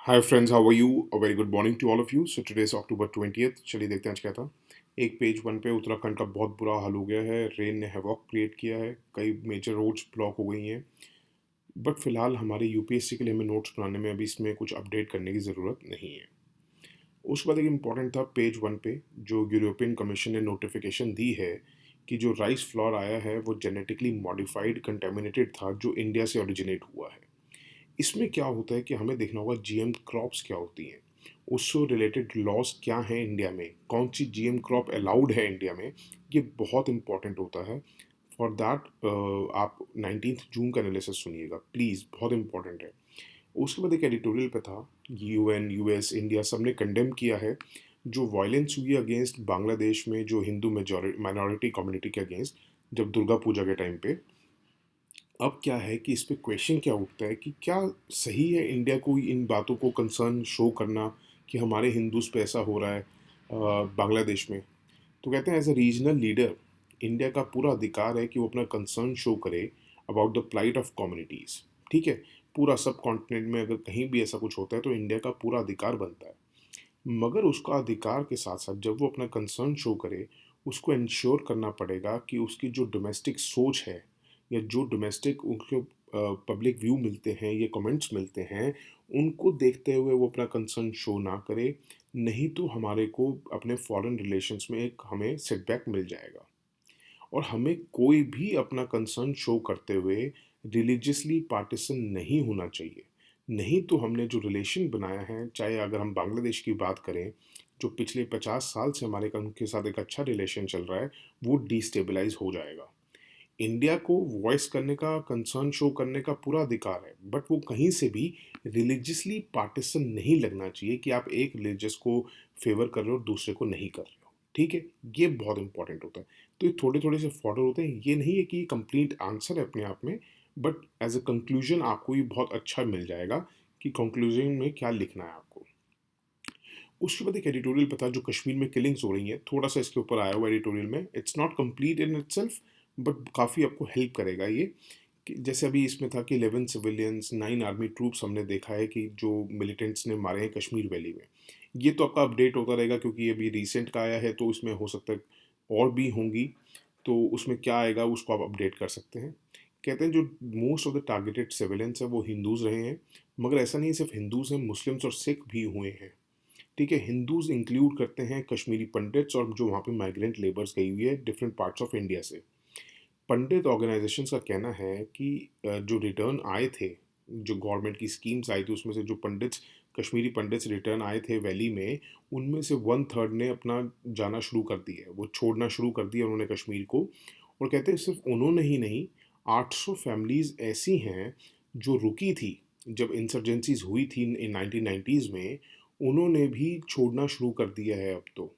Hi friends, how are you? A very good morning to all of you. So today is October 20th। चलिए देखते हैं आज क्या था। एक पेज वन पे उत्तराखंड का बहुत बुरा हाल हो गया है। रेन ने हैवॉक क्रिएट किया है, कई मेजर रोड्स ब्लॉक हो गई हैं। बट फिलहाल हमारे यूपीएससी के लिए हमें नोट्स बनाने में अभी इसमें कुछ अपडेट करने की ज़रूरत नहीं है। उसके बाद एक इम्पॉर्टेंट था पेज वन पे, जो यूरोपियन कमीशन ने नोटिफिकेशन दी है कि जो राइस फ्लोर आया है वो जेनेटिकली मॉडिफाइड कंटेमिनेटेड था, जो इंडिया से ओरिजिनेट हुआ है। इसमें क्या होता है कि हमें देखना होगा जीएम क्रॉप्स क्या होती हैं, उससे रिलेटेड लॉज क्या हैं इंडिया में, कौन सी जीएम क्रॉप अलाउड है इंडिया में। ये बहुत इंपॉर्टेंट होता है। फॉर दैट आप 19 जून का एनालिसिस सुनिएगा प्लीज़, बहुत इंपॉर्टेंट है। उसके बाद एक एडिटोरियल पे था, यूएन यूएस इंडिया सब ने कंडेम किया है जो वायलेंस हुई अगेंस्ट बांग्लादेश में, जो हिंदू मेजॉरिटी माइनॉरिटी कम्युनिटी के अगेंस्ट, जब दुर्गा पूजा के टाइम पे। अब क्या है कि इस पे क्वेश्चन क्या उठता है कि क्या सही है इंडिया को इन बातों को कंसर्न शो करना कि हमारे हिंदूज पे ऐसा हो रहा है बांग्लादेश में। तो कहते हैं as a regional leader India का पूरा अधिकार है कि वो अपना कंसर्न शो करे about the plight of communities. ठीक है, पूरा सब कॉन्टिनेंट में अगर कहीं भी ऐसा कुछ होता है तो इंडिया का पूरा अधिकार बनता है। मगर उसका अधिकार के साथ साथ जब वो अपना कंसर्न शो करे, उसको इंश्योर करना पड़ेगा कि उसकी जो डोमेस्टिक सोच है या जो डोमेस्टिक उनके पब्लिक व्यू मिलते हैं, ये कमेंट्स मिलते हैं, उनको देखते हुए वो अपना कंसर्न शो ना करे। नहीं तो हमारे को अपने फॉरेन रिलेशंस में एक हमें सेटबैक मिल जाएगा। और हमें कोई भी अपना कंसर्न शो करते हुए रिलीजियसली पार्टिसन नहीं होना चाहिए। नहीं तो हमने जो रिलेशन बनाया है, चाहे अगर हम बांग्लादेश की बात करें, जो पिछले 50 साल से हमारे उनके साथ एक अच्छा रिलेशन चल रहा है, वो डिस्टेबलाइज हो जाएगा। इंडिया को वॉइस करने का, कंसर्न शो करने का पूरा अधिकार है, बट वो कहीं से भी रिलीजियसली पार्टिसन नहीं लगना चाहिए कि आप एक रिलीजियस को फेवर कर रहे हो, दूसरे को नहीं कर रहे हो। ठीक है, ये बहुत इंपॉर्टेंट होता है। तो ये थोड़े थोड़े से फॉर्डर होते हैं, ये नहीं है कि कंप्लीट आंसर है अपने आप में, बट एज अ कंक्लूजन आपको ये बहुत अच्छा मिल जाएगा कि कंक्लूजन में क्या लिखना है आपको। उसके बाद एक एडिटोरियल पता जो कश्मीर में किलिंग्स हो रही हैं, थोड़ा सा इसके ऊपर आया हुआ एडिटोरियल में। It's not complete in itself, but काफ़ी आपको हेल्प करेगा ये। कि जैसे अभी इसमें था कि 11 सिविलियंस, 9 आर्मी ट्रूप्स हमने देखा है कि जो मिलिटेंट्स ने मारे हैं कश्मीर वैली में। ये तो आपका अपडेट होता रहेगा क्योंकि ये अभी रिसेंट का आया है, तो उसमें हो सकता है और भी होंगी। तो उसमें क्या आएगा उसको आप अपडेट कर सकते हैं। कहते हैं जो most of the targeted civilians है वो हिंदूज रहे हैं, मगर ऐसा नहीं है सिर्फ हिंदूज हैं, मुस्लिम्स और सिख भी हुए हैं। ठीक है, हिंदूज इंक्लूड करते हैं कश्मीरी पंडित्स और जो वहाँ पे माइग्रेंट लेबर्स गई हुई है डिफरेंट पार्ट्स ऑफ इंडिया से। पंडित ऑर्गेनाइजेशंस का कहना है कि जो रिटर्न आए थे, जो गवर्नमेंट की स्कीम्स आई थी उसमें से जो पंडित्स, कश्मीरी पंडित्स रिटर्न आए थे वैली में, उनमें से 1/3 ने अपना जाना शुरू कर दिया है, वो छोड़ना शुरू कर दिया उन्होंने कश्मीर को। और कहते हैं सिर्फ उन्होंने ही नहीं, 800 फैमिलीज ऐसी हैं जो रुकी थी जब इंसर्जेंसीज हुई थी इन 1990s में, उन्होंने भी छोड़ना शुरू कर दिया है अब तो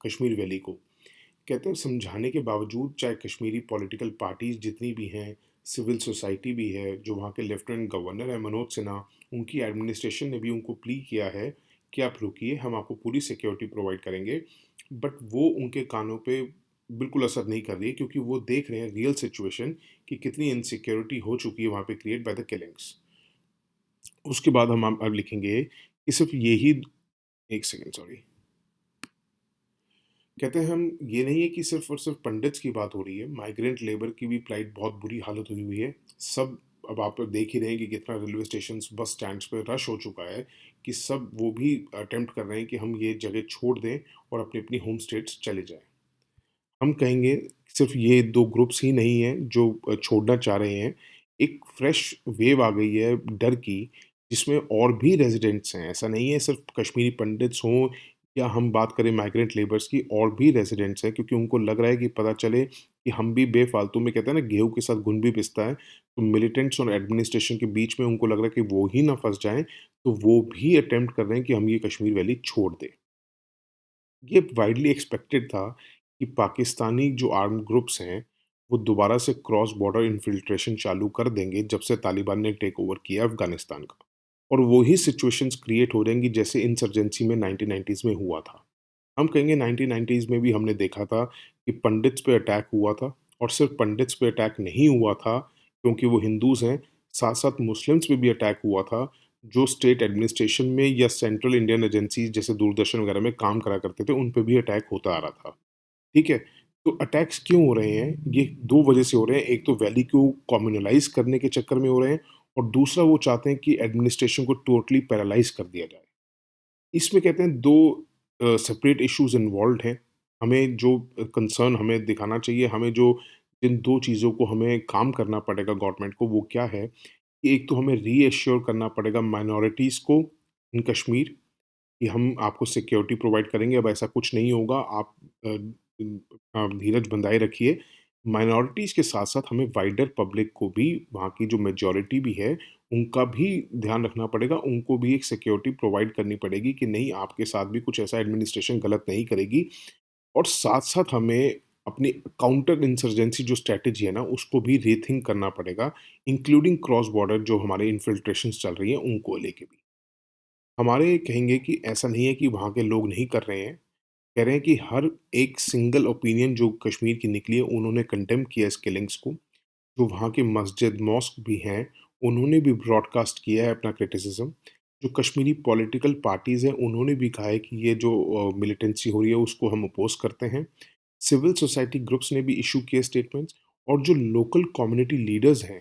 कश्मीर वैली को। कहते हैं समझाने के बावजूद, चाहे कश्मीरी पॉलिटिकल पार्टीज जितनी भी हैं, सिविल सोसाइटी भी है, जो वहाँ के लेफ्टिनेंट गवर्नर है मनोज सिन्हा, उनकी एडमिनिस्ट्रेशन ने भी उनको प्ली किया है कि आप रुकिए, हम आपको पूरी सिक्योरिटी प्रोवाइड करेंगे। बट वो उनके कानों पे बिल्कुल असर नहीं कर रही है, क्योंकि वो देख रहे हैं रियल सिचुएशन कि कितनी इनसिक्योरिटी हो चुकी है वहाँ पे क्रिएट बाय द किलिंग्स। उसके बाद हम अब लिखेंगे कि सिर्फ यही, एक सेकेंड सॉरी, कहते हैं हम ये नहीं है कि सिर्फ और सिर्फ पंडित्स की बात हो रही है, माइग्रेंट लेबर की भी प्लाइट बहुत बुरी हालत हुई हुई है। सब, अब आप देख ही रहे हैं कि कितना रेलवे स्टेशन, बस स्टैंड्स पे रश हो चुका है, कि सब वो भी अटेम्प्ट कर रहे हैं कि हम ये जगह छोड़ दें और अपनी अपनी होम स्टेट्स चले जाएं। हम कहेंगे सिर्फ ये दो ग्रुप्स ही नहीं हैं जो छोड़ना चाह रहे हैं। एक फ्रेश वेव आ गई है डर की, जिसमें और भी रेजिडेंट्स हैं। ऐसा नहीं है सिर्फ कश्मीरी पंडित्स हों या हम बात करें माइग्रेंट लेबर्स की, और भी रेजिडेंट्स हैं, क्योंकि उनको लग रहा है कि पता चले कि हम भी बेफालतू में, कहते हैं ना गेहूँ के साथ घुन भी पिसता है, तो मिलिटेंट्स और एडमिनिस्ट्रेशन के बीच में उनको लग रहा है कि वो ही ना फंस जाएं, तो वो भी अटेम्प्ट कर रहे हैं कि हम ये कश्मीर वैली छोड़ दें। ये वाइडली एक्सपेक्टेड था कि पाकिस्तानी जो आर्म्ड ग्रुप्स हैं, वो दोबारा से क्रॉस बॉर्डर इन्फिल्ट्रेशन चालू कर देंगे जब से तालिबान ने टेक ओवर किया अफ़गानिस्तान का। और वही सिचुएशंस क्रिएट हो जाएँगी जैसे इंसर्जेंसी में 1990s में हुआ था। हम कहेंगे 1990s में भी हमने देखा था कि पंडित्स पे अटैक हुआ था, और सिर्फ पंडित्स पे अटैक नहीं हुआ था क्योंकि वो हिंदूज़ हैं, साथ-साथ मुस्लिम्स पे भी अटैक हुआ था, जो स्टेट एडमिनिस्ट्रेशन में या सेंट्रल इंडियन एजेंसीज़ जैसे दूरदर्शन वगैरह में काम करा करते थे, उन पे भी अटैक होता आ रहा था। ठीक है? तो अटैक्स क्यों हो रहे हैं? ये 2 वजह से हो रहे हैं। एक तो वैली को कम्युनलाइज़ करने के चक्कर में हो रहे हैं और दूसरा वो चाहते हैं कि एडमिनिस्ट्रेशन को टोटली पैरालाइज़ कर दिया जाए। इसमें कहते हैं 2 सेपरेट इश्यूज़ इन्वॉल्व्ड हैं। हमें जो कंसर्न हमें दिखाना चाहिए, हमें जो जिन 2 चीज़ों को हमें काम करना पड़ेगा गवर्नमेंट को, वो क्या है कि एक तो हमें रीएश्योर करना पड़ेगा माइनॉरिटीज़ को इन कश्मीर कि हम आपको सिक्योरिटी प्रोवाइड करेंगे, अब ऐसा कुछ नहीं होगा, आप धीरज बंधाए रखिए। माइनॉरिटीज़ के साथ-साथ हमें वाइडर पब्लिक को भी, वहाँ की जो मेजॉरिटी भी है, उनका भी ध्यान रखना पड़ेगा, उनको भी एक सिक्योरिटी प्रोवाइड करनी पड़ेगी कि नहीं, आपके साथ भी कुछ ऐसा एडमिनिस्ट्रेशन गलत नहीं करेगी। और साथ-साथ हमें अपनी काउंटर इंसर्जेंसी जो स्ट्रैटेजी है ना, उसको भी रीथिंक करना पड़ेगा, इंक्लूडिंग क्रॉस बॉर्डर जो हमारे इन्फिल्ट्रेशंस चल रही हैं, उनको लेके भी। हमारे कहेंगे कि ऐसा नहीं है कि वहाँ के लोग नहीं कर रहे हैं, कह रहे हैं कि हर एक सिंगल ओपिनियन जो कश्मीर की निकली है, उन्होंने कंडेम किया इस किलिंग्स को। जो वहाँ के मस्जिद, मॉस्क भी हैं, उन्होंने भी ब्रॉडकास्ट किया है अपना क्रिटिसिज़्म। जो कश्मीरी पॉलिटिकल पार्टीज़ हैं, उन्होंने भी कहा है कि ये जो मिलिटेंसी हो रही है, उसको हम अपोज़ करते हैं। सिविल सोसाइटी ग्रुप्स ने भी इश्यू किए स्टेटमेंट्स और जो लोकल कम्युनिटी लीडर्स हैं,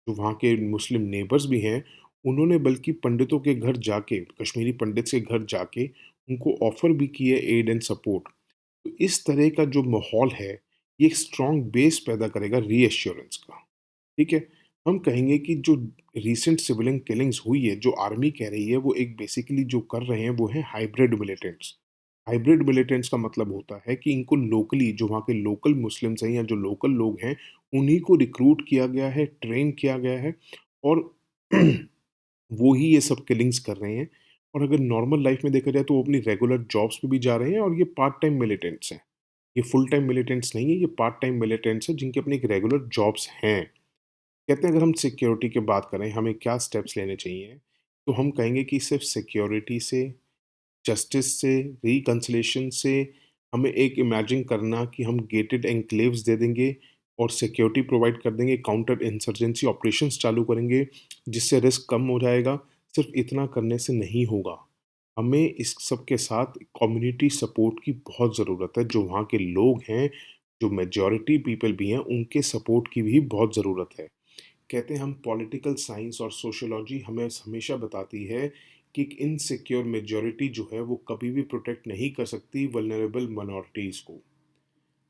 जो वहाँ के मुस्लिम नेबर्स भी हैं, उन्होंने बल्कि पंडितों के घर जाके, कश्मीरी पंडित के घर जाके, उनको ऑफ़र भी किए एड एंड सपोर्ट। तो इस तरह का जो माहौल है, ये एक स्ट्रॉन्ग बेस पैदा करेगा रीएश्योरेंस का, ठीक है? हम कहेंगे कि जो रीसेंट सिविलियन किलिंग्स हुई है, जो आर्मी कह रही है, वो एक बेसिकली जो कर रहे हैं, वो है हाइब्रिड मिलिटेंट्स। हाइब्रिड मिलिटेंट्स का मतलब होता है कि इनको लोकली, जो वहाँ के लोकल मुस्लिम्स हैं या जो लोकल लोग हैं, उन्हीं को रिक्रूट किया गया है, ट्रेन किया गया है और वो ही ये सब किलिंग्स कर रहे हैं। और अगर नॉर्मल लाइफ में देखा जाए तो वो अपनी रेगुलर जॉब्स पे भी जा रहे हैं और ये पार्ट टाइम मिलिटेंट्स हैं। ये फुल टाइम मिलिटेंट्स नहीं है, ये पार्ट टाइम मिलिटेंट्स हैं जिनकी अपनी एक रेगुलर जॉब्स हैं। कहते हैं अगर हम सिक्योरिटी की बात करें, हमें क्या स्टेप्स लेने चाहिए? तो हम कहेंगे कि सिर्फ़ सिक्योरिटी से, जस्टिस से, रिकन्सिलिएशन से, हमें एक इमेजिन करना कि हम गेटेड एन्क्लेव्स दे देंगे और सिक्योरिटी प्रोवाइड कर देंगे, काउंटर इंसर्जेंसी ऑपरेशंस चालू करेंगे, जिससे रिस्क कम हो जाएगा। सिर्फ़ इतना करने से नहीं होगा। हमें इस सब के साथ कम्युनिटी सपोर्ट की बहुत ज़रूरत है। जो वहाँ के लोग हैं, जो मेजॉरिटी पीपल भी हैं, उनके सपोर्ट की भी बहुत ज़रूरत है। कहते हैं हम पॉलिटिकल साइंस और सोशियोलॉजी हमें हमेशा बताती है कि एक इनसिक्योर मेजॉरिटी जो है वो कभी भी प्रोटेक्ट नहीं कर सकती वल्नरेबल माइनॉरिटीज़ को।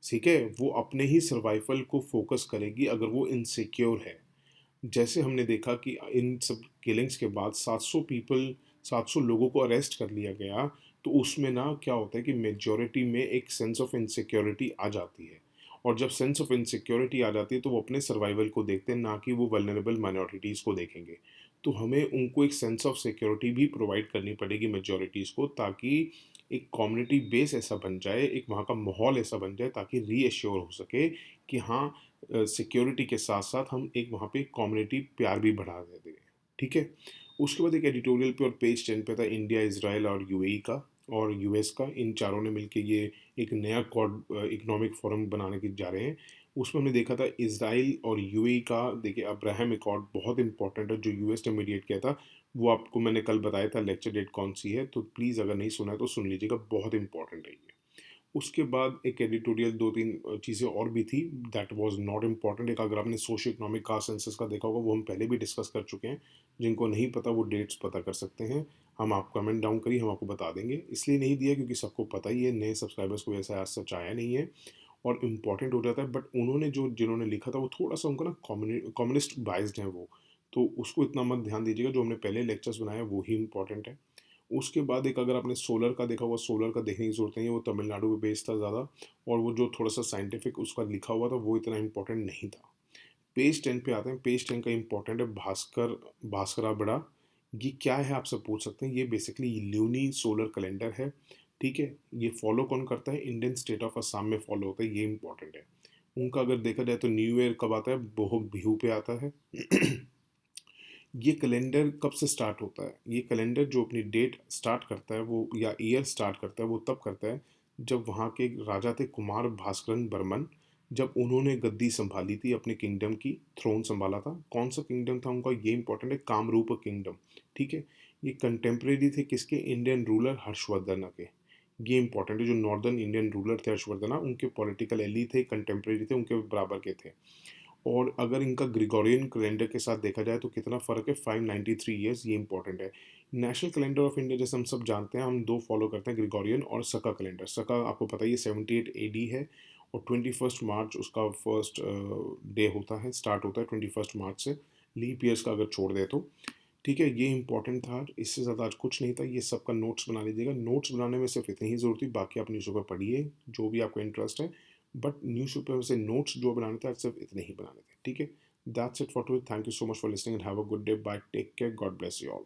ठीक है? वो अपने ही सर्वाइवल को फोकस करेगी अगर वो इनसिक्योर है। जैसे हमने देखा कि इन सब किलिंग्स के बाद 700 लोगों को अरेस्ट कर लिया गया, तो उसमें ना क्या होता है कि मेजॉरिटी में एक सेंस ऑफ इनसिक्योरिटी आ जाती है। और जब सेंस ऑफ इनसिक्योरिटी आ जाती है तो वो अपने सर्वाइवल को देखते हैं, ना कि वो वल्नरेबल माइनॉरिटीज़ को देखेंगे। तो हमें उनको एक सेंस ऑफ सिक्योरिटी भी प्रोवाइड करनी पड़ेगी मेजॉरिटीज़ को, ताकि एक कम्युनिटी बेस ऐसा बन जाए, एक वहाँ का माहौल ऐसा बन जाए ताकि रीएश्योर हो सके कि हाँ, सिक्योरिटी के साथ-साथ हम एक वहाँ पे कम्युनिटी प्यार भी बढ़ा देते हैं, ठीक है? उसके बाद एक एडिटोरियल पे और पेज 10 पे था इंडिया, इज़राइल और यूएई का और यूएस का, इन चारों ने मिलके ये एक नया इकोनॉमिक फोरम बनाने की जा रहे हैं। उसमें हमने देखा था इज़राइल और यूएई का, देखिए अब्राहम अकॉर्ड बहुत इंपॉर्टेंट है जो यूएस ने मीडिएट किया था, वो आपको मैंने कल बताया था लेक्चर डेट कौन-सी है, तो प्लीज़ अगर नहीं सुना है तो सुन लीजिएगा, बहुत इंपॉर्टेंट है ये। उसके बाद एक एडिटोरियल 2-3 चीज़ें और भी थी दैट वाज़ नॉट इम्पोर्टेंट। एक अगर आपने सोशियो इकोनॉमिक कास्ट सेंसस का देखा होगा, वो हम पहले भी डिस्कस कर चुके हैं। जिनको नहीं पता वो डेट्स पता कर सकते हैं। हम आप कमेंट डाउन करिए, हम आपको बता देंगे। इसलिए नहीं दिया क्योंकि सबको पता ही है, नए सब्सक्राइबर्स को ऐसा आज सच आया नहीं है और इम्पोर्टेंट हो जाता है। बट उन्होंने जो जिन्होंने लिखा था वो थोड़ा-सा उनका ना कम्युनिस्ट बाइस्ड हैं वो। तो उसको इतना मत ध्यान दीजिएगा, जो हमने पहले लेक्चर्स बनाए हैं वो ही इम्पोर्टेंट है। उसके बाद एक अगर आपने सोलर का देखा हुआ, सोलर का देखने की ज़रूरत नहीं है, वो तमिलनाडु पे बेस्ड था ज़्यादा और वो जो थोड़ा-सा साइंटिफिक उसका लिखा हुआ था, वो इतना इम्पोर्टेंट नहीं था। पेज 10 पे आते हैं, पेज 10 का इम्पोर्टेंट है भास्कराबड़ा। ये क्या है आप सब पूछ सकते हैं, ये बेसिकली ल्यूनी सोलर कैलेंडर है, ठीक है? ये फॉलो कौन करता है? इंडियन स्टेट ऑफ असम में फॉलो होता है, ये इम्पोर्टेंट है। उनका अगर देखा जाए तो न्यू ईयर कब आता है? बोहग बिहू पे आता है। ये कैलेंडर कब से स्टार्ट होता है? ये कैलेंडर जो अपनी डेट स्टार्ट करता है वो, या ईयर स्टार्ट करता है वो तब करता है जब वहाँ के राजा थे कुमार भास्करन बर्मन, जब उन्होंने गद्दी संभाली थी अपने किंगडम की, थ्रोन संभाला था। कौन सा किंगडम था उनका, ये इंपॉर्टेंट है, कामरूप किंगडम। ठीक है, ये कंटेम्प्रेरी थे किसके, इंडियन रूलर हर्षवर्धन के। ये इंपॉर्टेंट है, जो नॉर्दर्न इंडियन रूलर थे हर्षवर्धन, उनके पॉलिटिकल एली थे, कंटेम्प्रेरी थे, उनके बराबर के थे। और अगर इनका ग्रिगोरियन कैलेंडर के साथ देखा जाए तो कितना फ़र्क है, 593 ईयर्स, ये इंपॉर्टेंट है। नेशनल कैलेंडर ऑफ इंडिया जैसे हम सब जानते हैं, हम दो फॉलो करते हैं, ग्रिगोरियन और सका कैलेंडर। सका आपको पता ही है 78 AD है, और 21 मार्च उसका फर्स्ट डे होता है, स्टार्ट होता है 21 मार्च से, लीप ईयर्स का अगर छोड़ दे तो। ठीक है, ये इंपॉर्टेंट था, इससे ज़्यादा आज कुछ नहीं था। ये सबका नोट्स बना लीजिएगा। नोट्स बनाने में सिर्फ इतनी ही ज़रूरत थी, बाकी आप न्यूज़पेपर पढ़िए जो भी आपको इंटरेस्ट है, बट न्यूज़पेपर से नोट्स जो बनाने थे आज सिर्फ इतने ही बनाने थे। ठीक है, that's it for today. Thank you so much for listening and have a good day. Bye, take care, God bless you all.